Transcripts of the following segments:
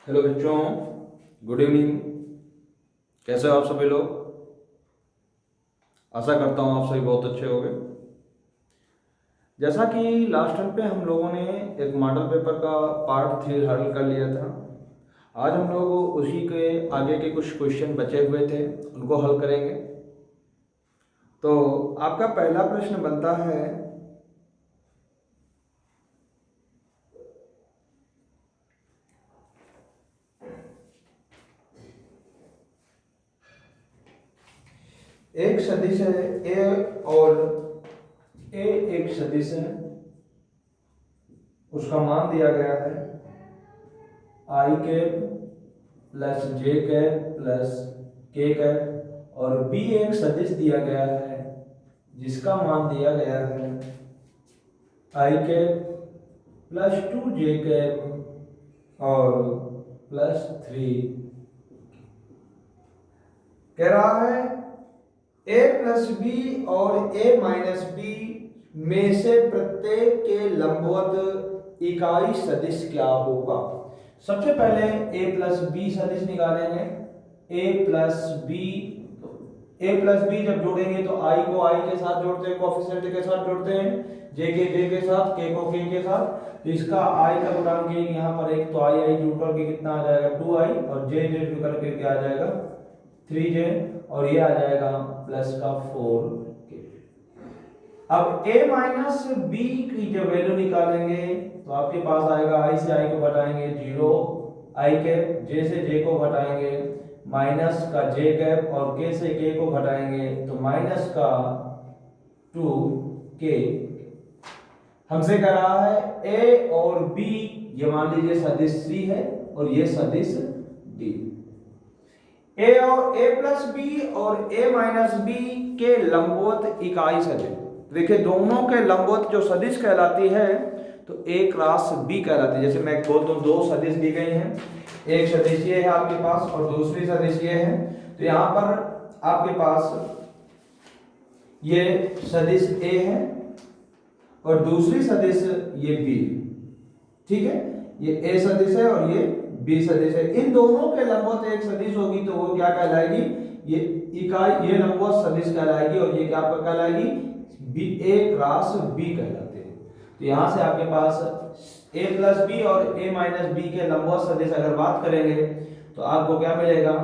Hello बच्चों, good evening. कैसे हो आप सभी लोग? आशा करता हूँ आप सभी बहुत अच्छे होंगे। जैसा कि लास्ट टाइम पे हम लोगों ने एक मॉडल पेपर का पार्ट 3 हल कर लिया था। आज हम लोग उसी के आगे के कुछ क्वेश्चन बचे हुए थे, उनको हल करेंगे। तो आपका पहला प्रश्न बनता है, एक सदिश है ए और ए एक सदिश है, उसका मान दिया गया है आई कैप प्लस जे कैप प्लस के कैप, और बी एक सदिश दिया गया है जिसका मान दिया गया है आई कैप प्लस 2 जे कैप और प्लस 3। कह रहा है ए प्लस बी और ए माइनस बी में से प्रत्येक के लंबवत इकाई सदिश क्या होगा। सबसे पहले ए प्लस बी सदिश निकालेंगे। ए प्लस बी, ए प्लस बी जब जोड़ेंगे तो आई को आई के साथ जोड़ते हैं, कोएफिशिएंट के साथ जोड़ते हैं, जे के साथ, के को के साथ। तो इसका आई का गुणांक यहाँ पर एक, तो आई आई जुड़ करके कितना आ जाएगा 2i, और जे जुड़ करके क्या आ जाएगा 3j, और ये आ जाएगा प्लस का 4k। अब a माइनस बी की जब वैल्यू निकालेंगे तो आपके पास आएगा आई से आई को घटाएंगे 0 आई कैप, जे से जे को घटाएंगे माइनस का जे कैप, और के से के को घटाएंगे तो माइनस का 2k। हमसे कह रहा है a और b, ये मान लीजिए सदिश c है और ये सदिश d। ए और ए प्लस बी और ए माइनस बी के लंबवत इकाई सदिश, देखिए दोनों के लंबवत जो सदिश कहलाती है तो ए क्रॉस बी कहलाती है। जैसे मैं बोल दूं दो सदिश दी गई हैं, एक सदिश ये है आपके पास और दूसरी सदिश ये है, तो यहां पर आपके पास ये सदिश ए है और दूसरी सदिश ये बी, ठीक है। ये ए सदिश है और ये बी सदिश है। इन दोनों के लंबवत एक सदिश होगी तो वो क्या कहलाएगी, ये इकाई, ये लंबवत सदिश कहलाएगी, और ये क्या कहलाएगी, बी ए क्रॉस बी कहलाते हैं। तो यहां से आपके पास ए प्लस बी और ए माइनस बी के लंबवत सदिश अगर बात करेंगे तो आपको क्या मिलेगा,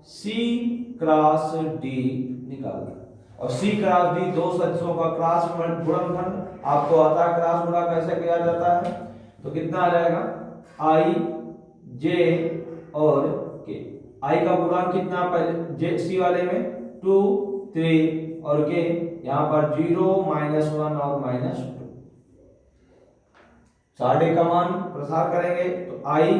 सी क्रॉस डी निकालना। और सी क्रॉस डी दो सदिशों का क्रॉस गुणनफल आपको आता है, क्रॉस गुणा कैसे किया जाता है, तो कितना आ जाएगा आई जे और के। आई का गुणांक कितना, पहले जे सी वाले में 2 3 और के यहां पर 0 -1 और -2। साढ़े का मान प्रसार करेंगे तो आई,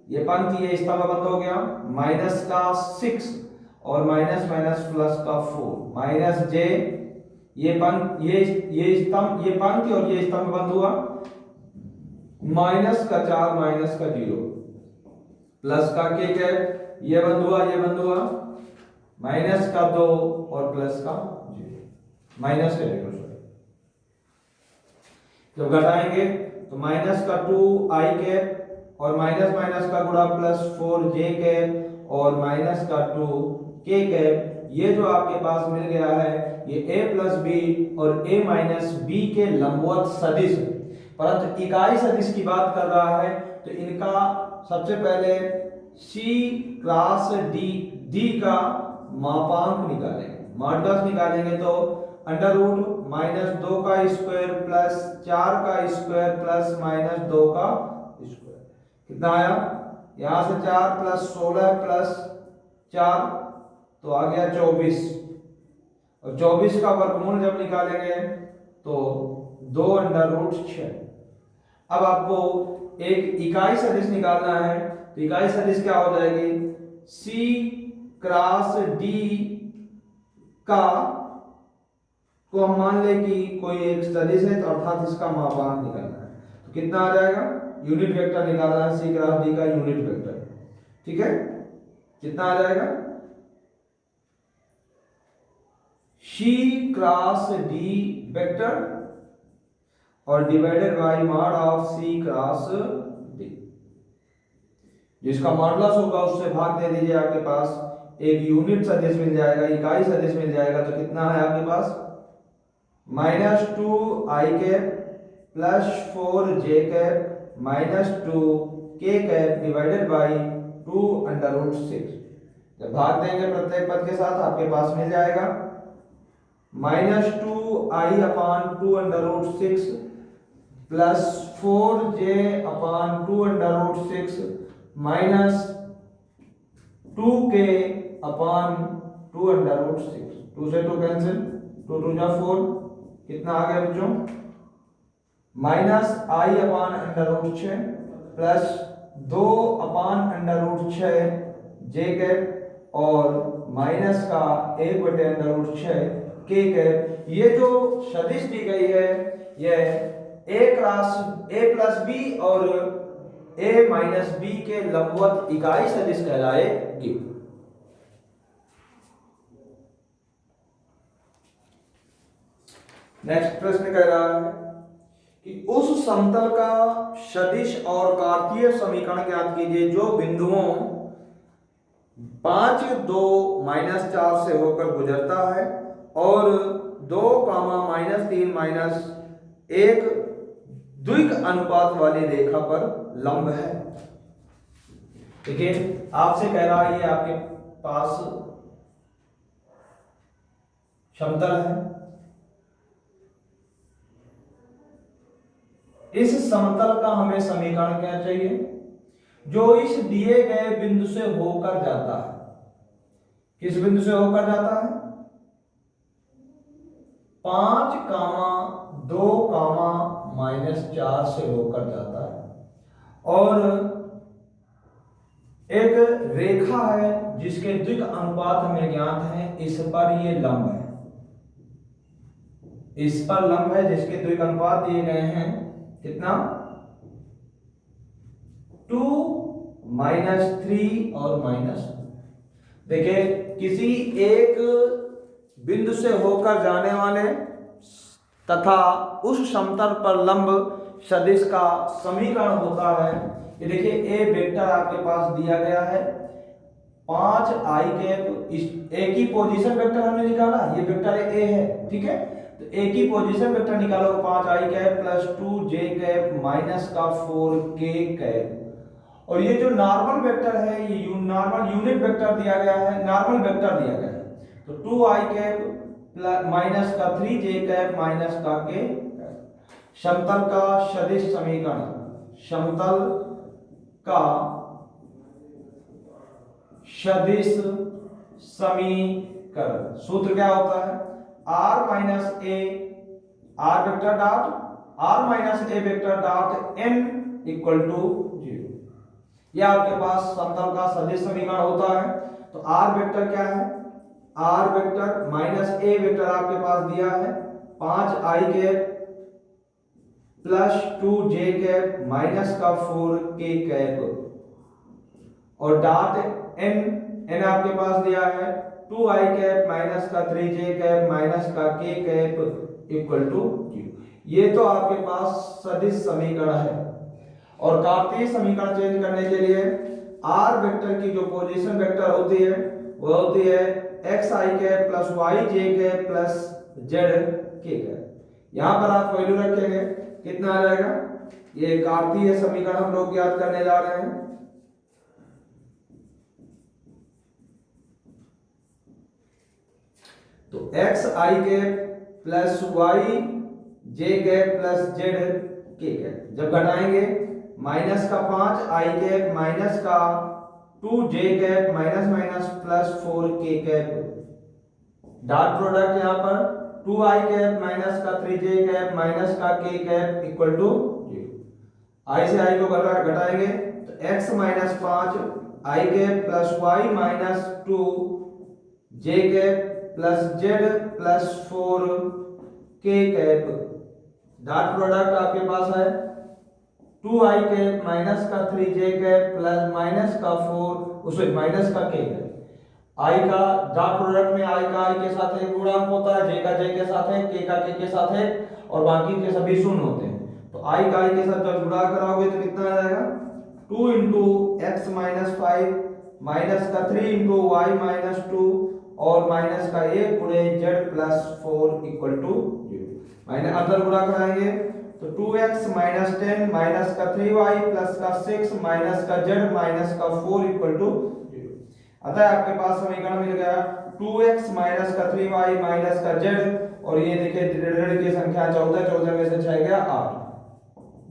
ये पंक्ति ये स्तंभ बंद हो गया, माइनस का 6 और माइनस माइनस प्लस का 4 माइनस जे, ये पंक्ति ये स्तंभ, ये पंक्ति और ये स्तंभ बंद हुआ, माइनस का 4 माइनस का 0 प्लस का के कैप, ये बंद हुआ ये बंद हुआ, माइनस का 2 और प्लस का 0, माइनस का 0 सॉरी। जब घटाएंगे तो माइनस का 2 आई कैप और माइनस माइनस का गुणा प्लस 4 जे कैप और माइनस का 2 के कैप, ये जो आपके पास मिल गया है ये a प्लस बी और a माइनस बी के लंबवत सदिश। परंतु इकाई सदिश की बात कर रहा है तो इनका सबसे पहले C क्रॉस D का मापांक निकालेंगे, मॉडुलस निकालेंगे तो अंडर रूट -2 का स्क्वायर प्लस 4 का स्क्वायर प्लस -2 का स्क्वायर, कितना आया, यहां से 4 प्लस 16 प्लस 4 तो आ गया 24, और 24 का वर्गमूल जब निकालेंगे तो 2 अंडर रूट 6। अब आपको एक इकाई सदिश निकालना है तो इकाई सदिश क्या हो जाएगी, C क्रॉस D का को हम मान ले कि कोई एक सदिश है तो अर्थात इसका मापांक निकालना है, तो कितना आ जाएगा, यूनिट वेक्टर निकालना है C क्रॉस D का यूनिट वेक्टर, ठीक है। कितना आ जाएगा, C क्रॉस D वेक्टर और divided by mod of C cross D। जिसका मॉडुलस होगा उससे भाग दे दीजिए, आपके पास एक यूनिट सदिश मिल जाएगा, इकाई सदिश मिल जाएगा। तो कितना है आपके पास -2i cap plus 4j cap minus 2k cap divided by 2√6। जब भाग देंगे प्रत्येक पद के साथ आपके पास मिल जाएगा -2i/2√6 plus 4j/2√6 minus 2k/2√6। 2 से 2 कैंसिल, 2 2 जा 4, कितना आ गया बच्चों -i/√6 प्लस 2/√6 j कैप और माइनस का 1/√6 k कैप। ये जो सदिश दी गई है यह a प्लस b और a माइनस b के लंबवत इकाई सदिश कहलाएगी। नेक्स्ट प्रश्न कह रहा है कि उस समतल का सदिश और कार्तीय समीकरण ज्ञात कीजिए जो बिंदुओं 5, 2, -4 से होकर गुजरता है और 2, -3, -1 द्विक अनुपात वाली रेखा पर लंब है। देखिए आपसे कह रहा है ये आपके पास समतल है, इस समतल का हमें समीकरण क्या चाहिए जो इस दिए गए बिंदु से होकर जाता है। किस बिंदु से होकर जाता है 5, 2, -4 से होकर जाता है और एक रेखा है जिसके द्विक अनुपात हमें ज्ञात है, इस पर ये लंब है, इस पर लंब है जिसके द्विक अनुपात दिए गए हैं कितना 2, -3 और -2। देखिए किसी एक बिंदु से होकर जाने वाले तथा उस समतल पर लंब सदिश का समीकरण होता है। ये देखिए ए वेक्टर आपके पास दिया गया है 5i कैप, एक ही पोजीशन वेक्टर हमने निकाला, ये वेक्टर ए है, ठीक है। तो एक ही पोजीशन वेक्टर निकालो 5i cap plus 2j cap minus का 4k कैप। और ये जो नॉर्मल वेक्टर है ये नॉर्मल यूनिट वेक्टर दिया गया है, नॉर्मल वेक्टर दिया गया है। तो 2i कैप प्लस माइनस का 3j कैप माइनस का k। समतल का सदिश समीकरण, समतल का सदिश समीकरण सूत्र क्या होता है r minus a r vector dot r minus a vector dot n equal to 0। यह आपके पास समतल का सदिश समीकरण होता है। तो r वेक्टर क्या है r vector minus a vector आपके पास दिया है 5i cap plus 2j cap minus का 4k कैप और डॉट n आपके पास दिया है 2i कैप माइनस का 3j कैप माइनस का k कैप इक्वल टू 0। ये तो आपके पास सदिश समीकरण है। और कार्तीय समीकरण चेंज करने के लिए r वेक्टर की जो पोजीशन वेक्टर होती है वो होती है xi cap plus yj cap plus zk cap. यहां पर आप वैल्यू रखेंगे कितना आ जाएगा, ये कार्तीय समीकरण हम लोग ज्ञात करने जा रहे हैं। तो xi cap plus yj cap plus zk cap जब घटाएंगे माइनस का 5i कैप माइनस का 2j cap minus minus plus 4k cap, dot product यहां पर 2i कैप माइनस का 3j कैप माइनस का k cap equal to 0। i से i को घटाएंगे तो x minus 5i cap plus y minus 2j cap plus z plus 4k cap, dot product आपके पास है 2i कैप माइनस का 3j कैप प्लस माइनस का 4 उसमें माइनस का k कैप। i का डॉट प्रोडक्ट में i का i के साथ एक गुणांक होता है, j का j के साथ है, k का k के साथ है और बाकी के सभी शून्य होते हैं। तो i का i के साथ जब गुणा कराओगे तो कितना आ जाएगा 2 इंटू एक्स माइनस 5 माइनस का 3 इंटू वाई माइनस 2 और माइनस का 1 गुणे z plus 4 equal to 0। Minus अंदर गुणा कराएंगे तो 2x माइनस 10 माइनस का 3y प्लस का 6 माइनस का z माइनस का 4 इक्वल टू 0। अतः आपके पास समीकरण मिल गया 2x माइनस का 3y माइनस का z और ये देखिए ऋण की संख्या 14, 14 में से 6 गया 8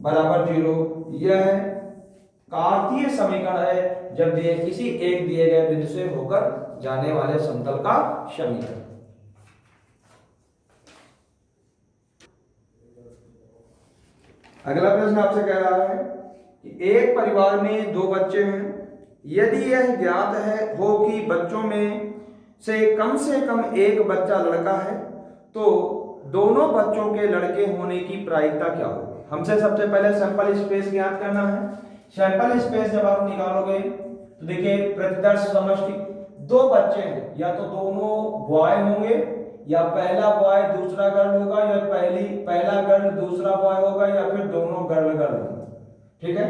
बराबर 0। यह कार्तीय समीकरण है जब दिए किसी एक दिए गए बिंदु से होकर जाने वाले समतल का समीकरण। अगला प्रश्न आपसे कह रहा है कि एक परिवार में दो बच्चे हैं, यदि यह ज्ञात हो कि बच्चों में से कम एक बच्चा लड़का है तो दोनों बच्चों के लड़के होने की प्रायिकता क्या होगी। हमसे सबसे पहले सैंपल स्पेस ज्ञात करना है। सैंपल स्पेस जब आप निकालोगे तो देखिए प्रतिदर्श समष्टि दो बच्चे हैं, या तो दोनों बॉय होंगे या पहला बॉय दूसरा गर्ल होगा या पहला गर्ल दूसरा बॉय होगा या फिर दोनों गर्ल होंगे। ठीक है,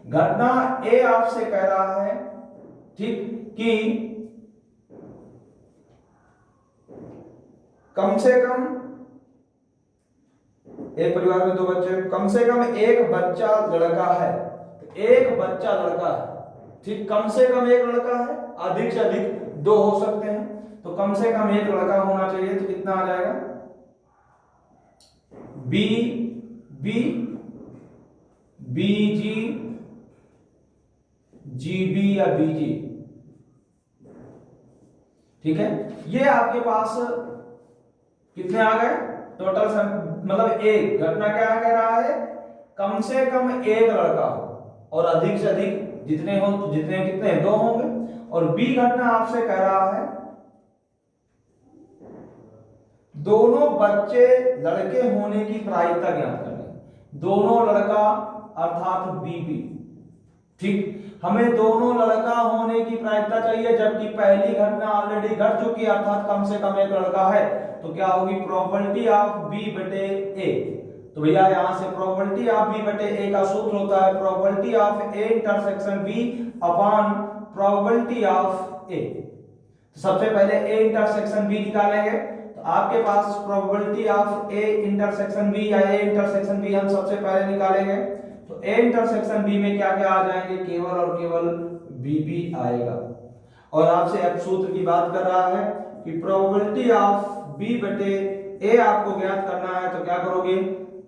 घटना ए आपसे कह रहा है ठीक कि कम से कम एक परिवार में दो बच्चे, कम से कम एक बच्चा लड़का है, तो एक बच्चा लड़का है ठीक, कम से कम एक लड़का है, अधिक से अधिक दो हो सकते हैं, तो कम से कम एक लड़का होना चाहिए। तो कितना आ जाएगा बी बी बी जी जी बी या बी जी। ठीक है, ये आपके पास कितने आ गए टोटल, मतलब एक घटना क्या कह रहा है कम से कम एक लड़का हो और अधिक से अधिक जितने हो तो जितने कितने दो होंगे। और बी घटना आपसे कह रहा है दोनों बच्चे लड़के होने की प्रायिकता ज्ञात करनी, दोनों लड़का अर्थात बीबी। ठीक, हमें दोनों लड़का होने की प्रायिकता चाहिए, जबकि पहली घटना ऑलरेडी घट चुकी है अर्थात कम से कम एक लड़का है, तो क्या होगी प्रोबेबिलिटी ऑफ बी बटे ए। तो भैया यहां से प्रोबेबिलिटी ऑफ बी बटे ए का सूत्र होता है probability of A intersection B upon probability of A. तो सबसे पहले ए इंटरसेक्शन बी निकालेंगे, तो आपके पास probability of A intersection B या ए इंटरसेक्शन बी हम सबसे पहले निकालेंगे। तो ए इंटरसेक्शन बी में क्या क्या आ जाएंगे, केवल और केवल बी बी आएगा। और आपसे अब सूत्र की बात कर रहा है कि प्रोबेबिलिटी ऑफ बी बटे ए आपको ज्ञात करना है, तो क्या करोगे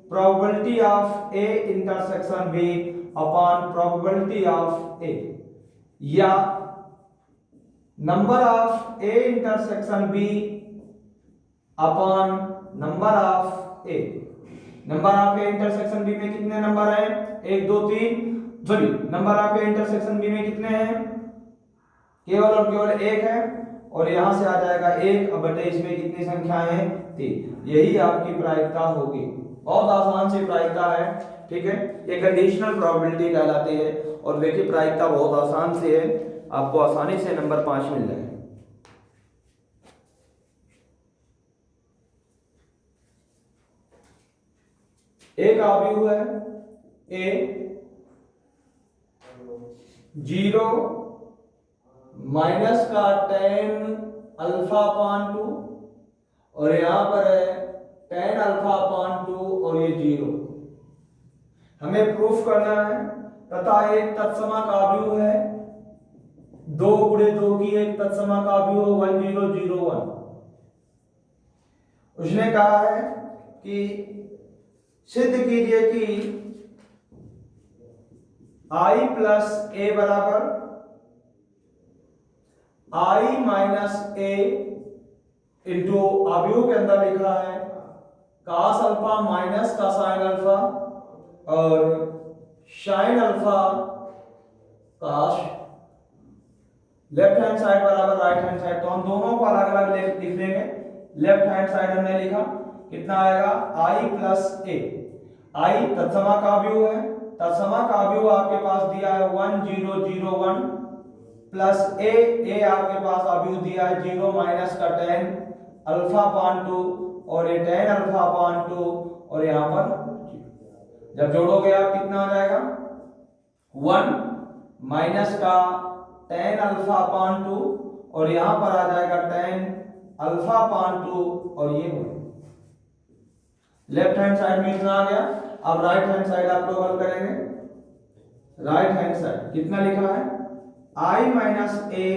probability of A intersection B upon probability of A, या number of A intersection B upon number of A. Number of A intersection B में कितने नंबर हैं, 1 2 3, sorry number of A intersection B में कितने हैं, केवल और केवल एक है, और यहां से आ जाएगा 1 बटे इसमें कितनी संख्याएं हैं 3। यही आपकी प्रायिकता होगी, बहुत आसान सी प्रायिकता है। ठीक है, ये कंडीशनल प्रोबेबिलिटी कहलाती है, और देखिए प्रायिकता बहुत आसान से है, आपको आसानी से नंबर 5 मिल जाएगा। एक आव्यूह है ए 0 माइनस का tan अल्फा अपान 2 और यहां पर है tan अल्फा अपान 2 और ये 0। हमें प्रूफ करना है तथा एक तत्समक आव्यूह है 2 गुणे 2 की एक तत्समक आव्यूह 1 0 0 1। उसने कहा है कि सिद्ध कीजिए कि i प्लस ए बराबर i माइनस ए इंटू अवयव के अंदर लिखा है cos अल्फा माइनस का साइन अल्फा और sine alpha cos left hand side बराबर राइट हैंड साइड। तो हम दोनों को अलग अलग लिख देंगे। लेफ्ट हैंड साइड हमने लिखा कितना आएगा i प्लस ए, i तत्समक आव्यूह है, तत्समक आव्यूह आपके पास दिया है 1 0 0 1 प्लस ए आपके पास आव्यूह दिया है 0 माइनस का tan अल्फा अपान 2 और ये tan अल्फा अपान 2 और यहां पर जब जोड़ोगे आप कितना आ जाएगा 1 माइनस का टेन अल्फा अपान 2 और यहां पर आ जाएगा टेन अल्फा अपान 2 और ये 1। लेफ्ट हैंड साइड में इतना आ गया। अब राइट हैंड साइड आप लोग हल करेंगे। राइट हैंड साइड कितना लिखा है, i minus A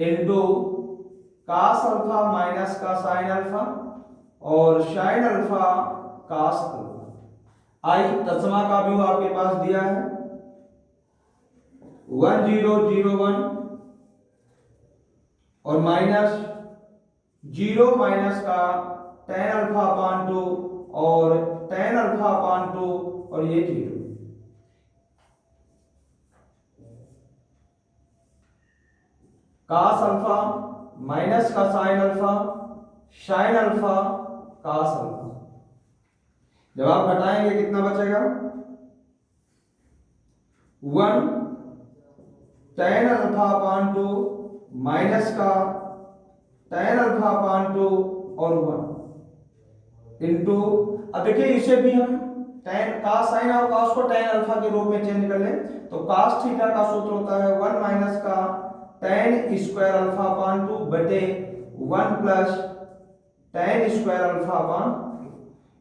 into cos alpha minus का साइन अल्फा और sine alpha cos alpha. I दसवां का व्यू आपके पास दिया है 1001 और माइनस 0 माइनस का टेन अल्फा अपान 2 और टेन अल्फा अपान 2 और ये 0। कास अल्फा माइनस का sine alpha sine alpha cos alpha. जब आप घटाएंगे कितना बचेगा, 1 टेन अल्फा अपान 2 माइनस का टेन अल्फा अपान 2 और 1 इंटू, अब देखिए इसे भी हम टेन कास साइन और कास को टेन अल्फा के रूप में चेंज कर लें तो कास थीटा का सूत्र होता है 1 माइनस का टेन स्क्वायर अल्फा अपान 2 बटे 1 plus ten square alpha upon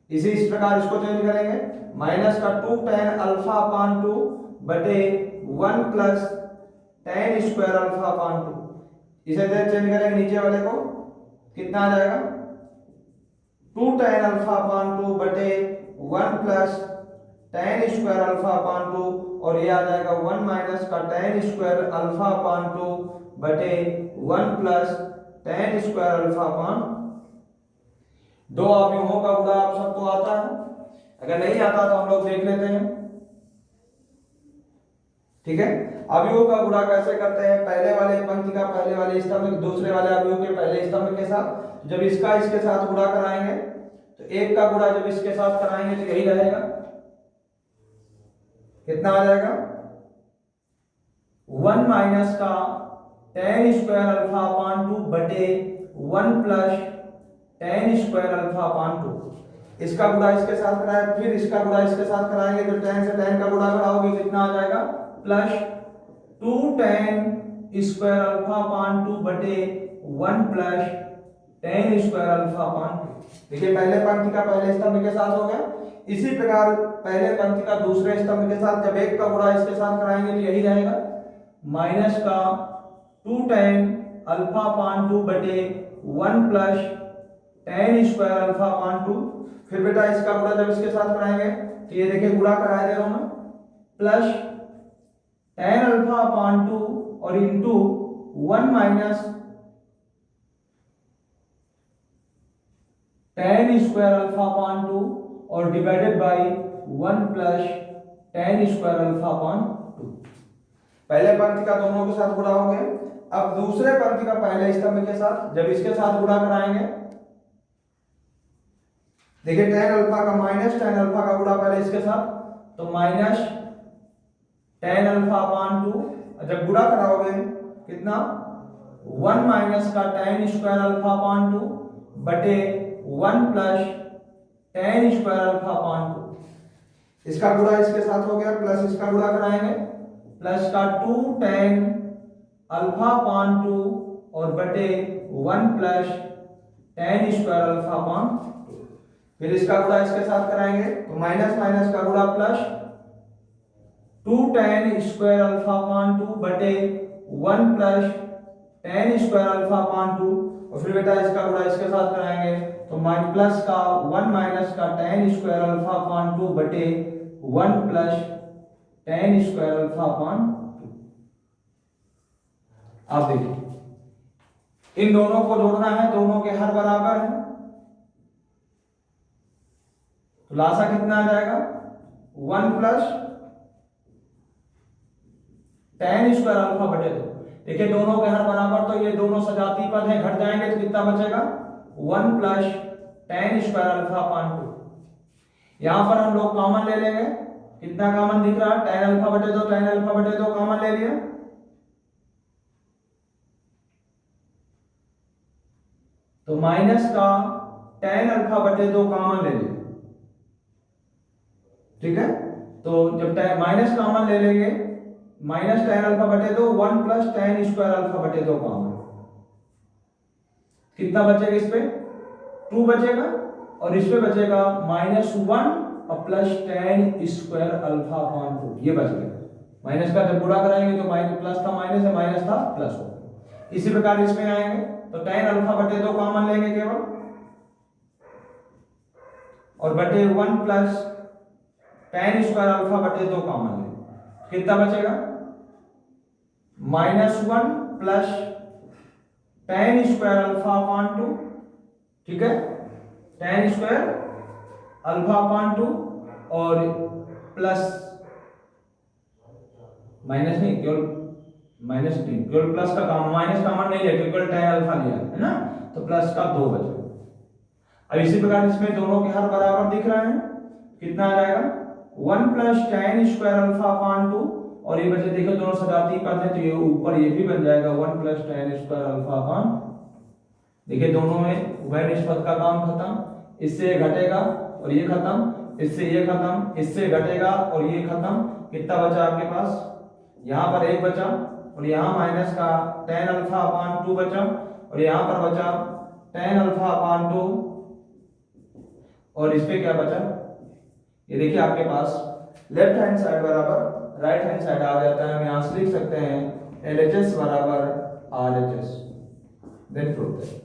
2। इस प्रकार इसको चेंज करेंगे, माइनस का 2 टेन अल्फा अपान 2 बटे 1 plus ten square alpha upon 2। इसे चेंज करेंगे नीचे वाले को, कितना आ जाएगा 2 टेन अल्फा अपान 2 बटे 1 plus ten square alpha upon 2 और ये आ जाएगा 1 माइनस का टेन स्क्वायर अल्फा अपान 2 बटे 1 plus ten square alpha upon 2। अवयवों का गुणा आप सबको आता है, अगर नहीं आता तो हम लोग देख लेते हैं। ठीक है, अवयवों का गुणा कैसे करते हैं, पहले वाले पंक्ति का पहले वाले स्तंभ दूसरे वाले अवयव के पहले स्तंभ के साथ, जब इसका इसके साथ गुणा कराएंगे तो एक का गुणा जब इसके साथ कराएंगे तो यही रहेगा, कितना आ जाएगा 1 माइनस का टेन स्क्वायर अल्फा अपान 2 बटे 1 plus ten square alpha upon 2। इसका गुणा इसके साथ कराएं, फिर इसका गुणा इसके साथ कराएंगे तो टेन से टेन का गुणा कराओगे कितना आ जाएगा plus 2 ten square alpha upon 2 बटे 1 plus ten square alpha upon 2। देखिए पहले पंक्ति का पहले स्तंभ के साथ हो गया, इसी प्रकार पहले पंक्ति का दूसरे स्तंभ के साथ जब एक का गुणा इसके साथ कराएंगे तो यही रहेगा माइनस का 2 टेन अल्फा अपान 2 बटे 1 plus ten square alpha upon 2। फिर बेटा इसका गुणा जब इसके साथ कराएंगे तो ये देखिए गुणा करा दे रहा हूं मैं, प्लस टेन अल्फा अपान 2 और into 1 minus ten square alpha upon 2 और divided by 1 plus ten square alpha upon 2। पहले पंक्ति का दोनों के साथ गुणा हो गया, अब दूसरे पंक्ति का पहले स्तंभ के साथ जब इसके साथ गुणा कराएंगे, देखिए टेन अल्फा का माइनस टेन अल्फा का गुणा पहले इसके साथ तो माइनस टेन अल्फा अपान 2, जब गुणा कराओगे कितना 1 माइनस का टेन स्क्वायर अल्फा अपान 2 बटे 1 plus ten square alpha upon 2। इसका गुणा इसके साथ हो गया, प्लस इसका गुणा कराएंगे, प्लस का 2 टेन अल्फा अपान 2 और बटे 1 plus ten square alpha upon 2। फिर इसका गुणा इसके साथ कराएंगे तो माइनस माइनस का गुणा plus 2 ten square alpha upon 2 बटे 1 plus ten square alpha upon 2 और फिर बेटा इसका गुणा इसके साथ कराएंगे तो प्लस का 1 माइनस का टेन स्क्वायर अल्फा अपान 2 बटे 1 plus ten square alpha upon 2। अब देखिए इन दोनों को जोड़ना है, दोनों के हर बराबर है तो लासा कितना आ जाएगा 1 प्लस टेन स्क्वायर अल्फा बटे 2। देखिए दोनों के हर बराबर तो ये दोनों सजातीय पद हैं, घट जाएंगे तो कितना बचेगा 1 plus ten square alpha upon 2। यहां पर हम लोग कॉमन ले लेंगे, कितना कॉमन दिख रहा है टेन अल्फा बटे 2, टेन अल्फा बटे 2 कॉमन ले लिया तो माइनस का टेन अल्फा बटे 2 कॉमन ले लिया। ठीक है, तो जब माइनस कॉमन ले लेंगे माइनस टेन अल्फा बटे दो, 1 प्लस टेन स्क्वायर अल्फा बटे दो कॉमन, कितना बचेगा इस पे 2 बचेगा, और इस पे बचेगा -1 और plus ten square alpha upon 2, ये बच गया। माइनस का जब गुणा कराएंगे तो माइनस प्लस था माइनस है, माइनस था प्लस हो। इसी प्रकार इसमें आएंगे तो टेन अल्फा बटे दो कॉमन लेंगे केवल, और बटे 1 प्लस टेन स्क्वायर अल्फा बटे दो कॉमन लेंगे, कितना बचेगा -1 plus ten square alpha upon 2, ठीक है, टेन स्क्वायर अल्फा अपॉन 2 और प्लस माइनस नहीं, केवल माइनस नहीं, केवल प्लस का काम, माइनस कॉमन नहीं लिया, केवल टेन अल्फा लिया है ना, तो प्लस का 2 बचे। अब इसी प्रकार इसमें दोनों के हर बराबर दिख रहे हैं, कितना आ जाएगा 1 plus ten square alpha upon 2, और ये बचे देखो दोनों सजाती पद है तो ये ऊपर ये भी बन जाएगा 1 plus ten square alpha upon, देखिए दोनों में उभय निष्पत्ति का काम खत्म, इससे ये घटेगा और ये खत्म, इससे ये खत्म, इससे घटेगा और ये खत्म, कितना बचा आपके पास, यहाँ पर 1 बचा, और यहाँ माइनस का टेन अल्फा अपॉन 2 बचा, और यहाँ पर बचा टेन अल्फा अपॉन 2, और इस पे क्या बचा, ये देखिए आपके पास लेफ्ट हैंड साइड बराबर राइट हैंड साइड आ जाता है, हम यहाँ से लिख सकते हैं LHS बराबर RHS, then prove that.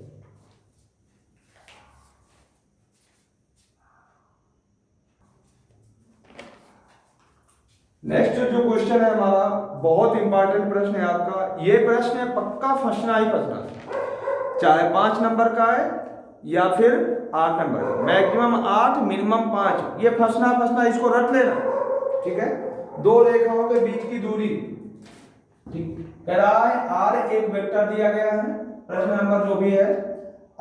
Next जो क्वेश्चन है हमारा बहुत इंपॉर्टेंट प्रश्न है आपका, ये प्रश्न है पक्का फंसना ही फंसना, चाहे 5 नंबर का है या फिर 8 नंबर का, मैक्सिमम 8 मिनिमम 5, ये फंसना इसको रट लेना, ठीक है। दो रेखाओं के बीच की दूरी, ठीक कह रहा है R एक वेक्टर दिया गया है, प्रश्न नंबर जो भी है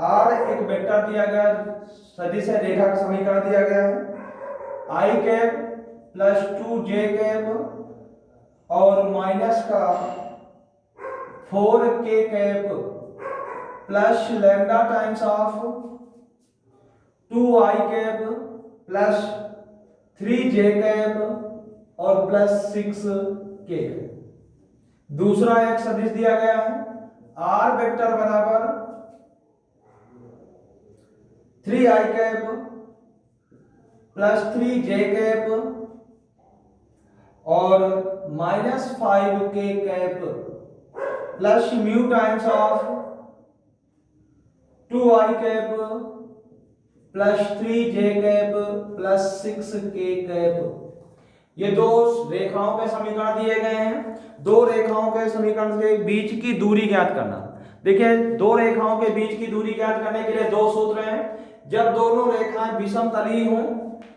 R एक वेक्टर दिया गया, सदिश है, रेखा का समीकरण दिया गया है, I cap plus 2j cap और माइनस का 4k cap plus lambda times of 2i cap plus 3j cap और प्लस 6k कैप। दूसरा एक सदिश दिया गया है r वेक्टर बराबर 3i cap plus 3j cap और -5k cap plus mu times of 2i cap plus 3j cap plus 6k cap. ये दो रेखाओं के समीकरण दिए गए हैं, दो रेखाओं के समीकरण के बीच की दूरी ज्ञात करना। देखिए दो रेखाओं के बीच की दूरी ज्ञात करने के लिए दो सूत्र हैं, जब दोनों रेखाएं विषम तली हों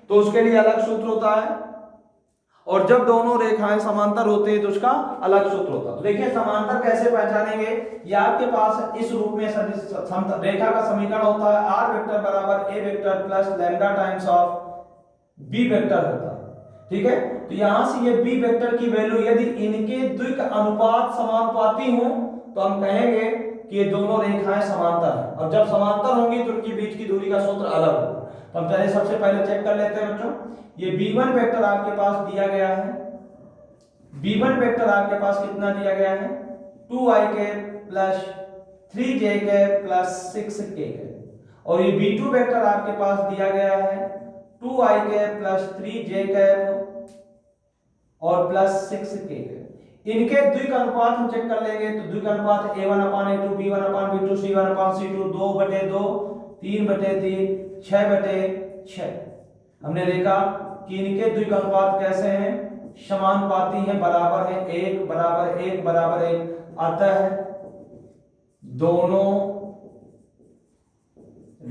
तो उसके लिए अलग सूत्र होता है, और जब दोनों रेखाएं समांतर होते हैं तो उसका अलग सूत्र होता है। तो देखिए समांतर कैसे पहचानेंगे, ये आपके पास इस रूप में रेखा का समीकरण होता है r वेक्टर बराबर a vector plus lambda times of b vector होता है, ठीक है। तो यहां से ये b वेक्टर की वैल्यू यदि इनके द्विक अनुपात समानुपाती हो तो हम कहेंगे कि ये दोनों रेखाएं समांतर हैं, और जब समांतर होंगी तो उनके बीच की दूरी का सूत्र अलग होगा। तो हम पहले सबसे पहले चेक कर लेते हैं बच्चों, ये b1 वेक्टर आपके पास दिया गया है, b1 वेक्टर आपके पास कितना दिया गया है 2i cap plus 3j cap plus 6k cap, और ये b2 वेक्टर आपके पास दिया गया है 2i cap plus 3j cap और प्लस 6k कैप। इनके द्विक अनुपात हम चेक कर लेंगे, तो द्विक अनुपात a1/a2 b1/b2 c1/c2 2/2 3/3 6/6। हमने देखा कि इनके द्विक अनुपात कैसे हैं, समानुपाती हैं, बराबर है, 1 अतः दोनों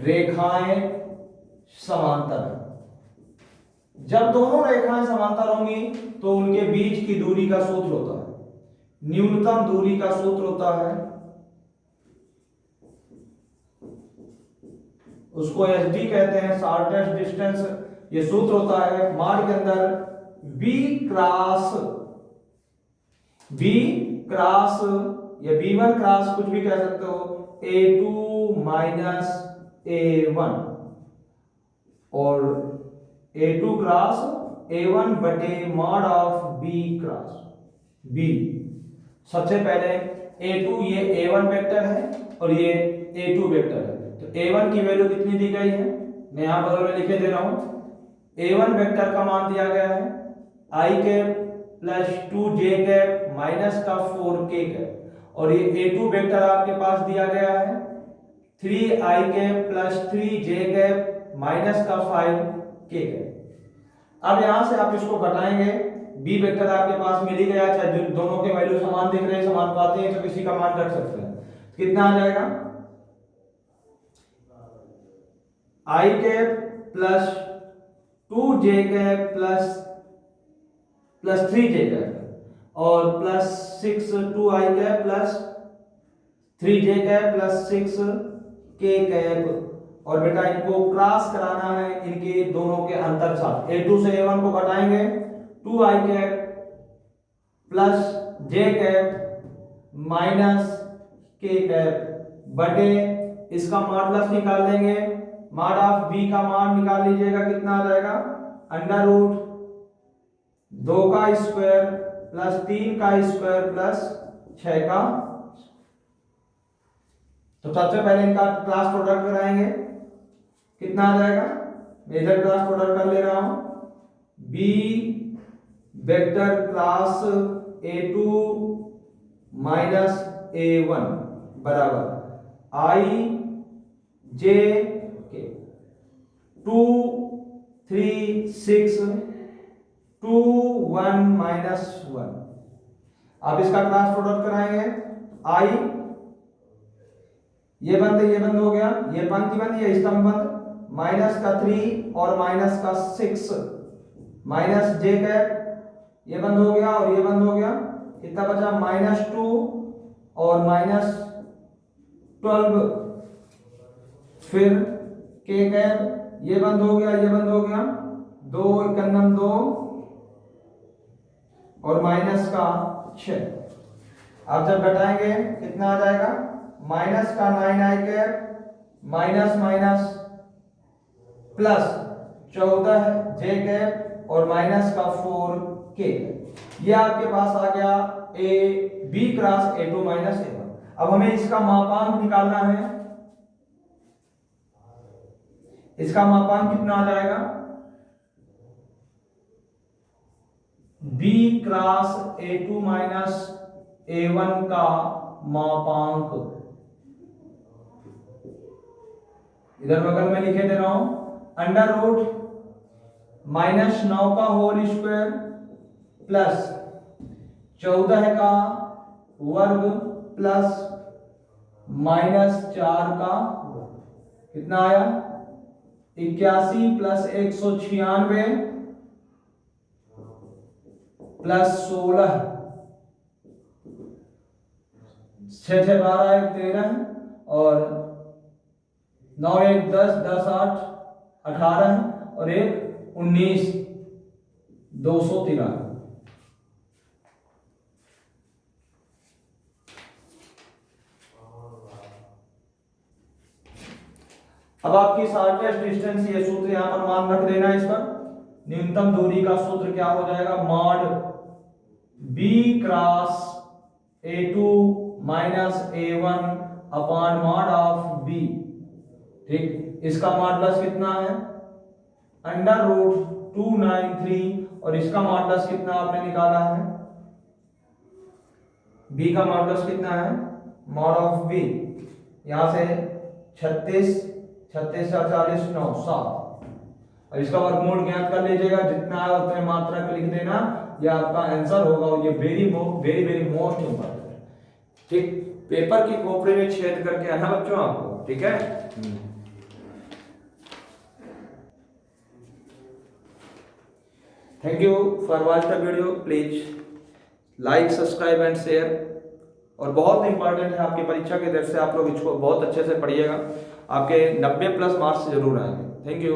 रेखाएं समांतर हैं। जब दोनों रेखाएं समांतर होंगी तो उनके बीच की दूरी का सूत्र होता है, न्यूनतम दूरी का सूत्र होता है, उसको SD कहते हैं, शॉर्टेस्ट डिस्टेंस। ये सूत्र होता है माड के अंदर B क्रॉस या B1 क्रॉस कुछ भी कह सकते हो A2 माइनस A1 और A2 क्रॉस A1 बटे mod of B cross. B. सबसे पहले a2 ये a1 वेक्टर है और ये a2 वेक्टर है, तो a1 की वैल्यू कितनी दी गई है, मैं यहां बगल में लिखे दे रहा हूं। a1 वेक्टर का मान दिया गया है i cap plus 2j cap minus का 4k कैप, और ये a2 वेक्टर आपके पास दिया गया है 3i cap plus 3j cap minus का 5k कैप। अब यहां से आप इसको घटाएंगे, बी वेक्टर आपके पास मिल ही गया, चाहे दोनों के वैल्यू समान दिख रहे हैं, समान पाते हैं, तो किसी का मान रख सकते हैं। कितना आ जाएगा, i cap plus 2j cap plus 3j cap और plus 6 2i cap plus 3j cap plus 6k cap, और बेटा इनको क्रॉस कराना है, इनके दोनों के अंतर साथ a2 से a1 को घटाएंगे 2i cap plus j cap minus k cap बटे इसका मॉडुलस निकाल लेंगे, मॉड ऑफ b का मान निकाल लीजिएगा, कितना आ जाएगा अंडर रूट 2 का स्क्वायर प्लस 3 का स्क्वायर प्लस 6 का। तो सबसे पहले इनका क्रॉस प्रोडक्ट कराएंगे, कितना आ जाएगा, मैं इधर क्रॉस प्रोडक्ट कर ले रहा हूं, b vector cross a2 minus a1 बराबर i j के 2 3 6 2 1 माइनस 1। अब इसका क्रॉस प्रोडक्ट कराएंगे, i ये बंद हो गया, ये पंक्ति बंद, ये स्तंभ बंद, माइनस का 3 और माइनस का 6 माइनस j कैप, ये बंद हो गया और ये बंद हो गया, कितना बचा -2 और -12, फिर k कैप, ये बंद हो गया, ये बंद हो गया, 2 × 2 और माइनस का 6। अब जब घटाएंगे कितना आ जाएगा, माइनस का 9i cap minus minus plus 14 j cap और माइनस का 4k। ये आपके पास आ गया a b cross a2 minus a1। अब हमें इसका मापांक निकालना है, इसका मापांक कितना आ जाएगा, b cross a2 minus a1 का मापांक, इधर बगल में लिखे दे रहा हूं, अंडर रूट -9 का होल स्क्वायर प्लस 14 का वर्ग प्लस -4 का, कितना आया 81 प्लस 196 प्लस 16, 6 6 12 1 13 और 9 1 10 10 8 18 और 1 19 213। अब आपकी शॉर्टेस्ट डिस्टेंस, ये सूत्र यहां पर मान रख देना, इस पर न्यूनतम दूरी का सूत्र क्या हो जाएगा, mod b cross a2 minus a1 upon mod of b। ठीक, इसका मॉडुलस कितना है अंडर रूट 293 और इसका मॉडुलस कितना आपने निकाला है, b का मॉडुलस कितना है, मॉड ऑफ b, यहां से 36 36 40 9 7, और इसका वर्गमूल ज्ञात कर लीजिएगा, जितना है उतने मात्रक लिख देना, यह आपका आंसर होगा, और ये वेरी वेरी मोस्ट इंपॉर्टेंट है। ठीक, पेपर की खोपड़ी में छेद करके आना बच्चों आपको, ठीक है। Thank you for watch the video, please like subscribe and share. और बहुत इंपॉर्टेंट है आपकी परीक्षा के दृष्टि से, आप लोग इसको बहुत अच्छे से पढ़िएगा, आपके 90+ मार्क्स जरूर आएंगे। Thank you.